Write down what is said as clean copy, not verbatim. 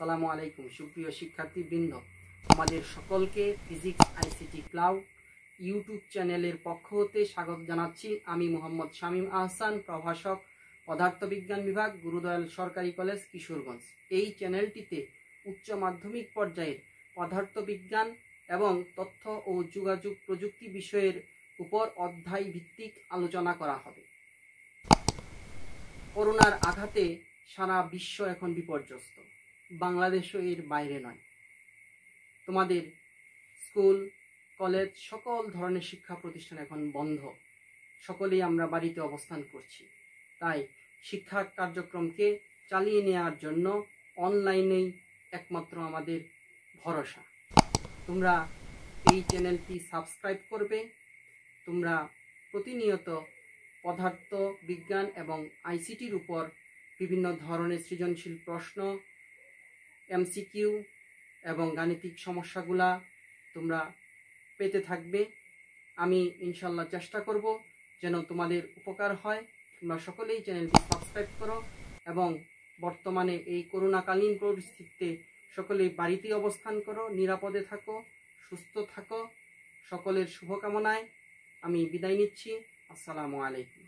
আসসালামু আলাইকুম সুপ্রিয় শিক্ষার্থীবৃন্দ, আমাদের সকলকে ফিজিক্স আইসিটি ক্লাউড ইউটিউব চ্যানেলের পক্ষ হতে স্বাগত জানাচ্ছি। আমি মোহাম্মদ শামীম আহসান, প্রভাষক, পদার্থবিজ্ঞান বিভাগ, গুরুদয়াল সরকারি কলেজ, কিশোরগঞ্জ। এই চ্যানেলটিতে উচ্চ মাধ্যমিক পর্যায়ের পদার্থবিজ্ঞান এবং তথ্য ও যোগাযোগ প্রযুক্তি বিষয়ের উপর অধ্যায় ভিত্তিক আলোচনা করা হবে। করোনার আঘাতে সারা বিশ্ব এখন বিপর্যস্ত, বাংলাদেশও এর বাইরে নয়। তোমাদের স্কুল, কলেজ, সকল ধরনের শিক্ষা প্রতিষ্ঠান এখন বন্ধ। সকলেই আমরা বাড়িতে অবস্থান করছি। তাই শিক্ষা কার্যক্রমকে চালিয়ে নেওয়ার জন্য অনলাইনেই একমাত্র আমাদের ভরসা। তোমরা এই চ্যানেলটি সাবস্ক্রাইব করবে। তোমরা প্রতিনিয়ত পদার্থ বিজ্ঞান এবং আইসিটির উপর বিভিন্ন ধরনের সৃজনশীল প্রশ্ন, এমসিকিউ এবং গাণিতিক সমস্যাগুলা তোমরা পেতে থাকবে। আমি ইনশাল্লাহ চেষ্টা করব যেন তোমাদের উপকার হয়। তোমরা সকলেই চ্যানেলটি সাবস্ক্রাইব করো এবং বর্তমানে এই করোনাকালীন পরিস্থিতিতে সকলেই বাড়িতেই অবস্থান করো, নিরাপদে থাকো, সুস্থ থাকো। সকলের শুভকামনায় আমি বিদায় নিচ্ছি। আসসালামু আলাইকুম।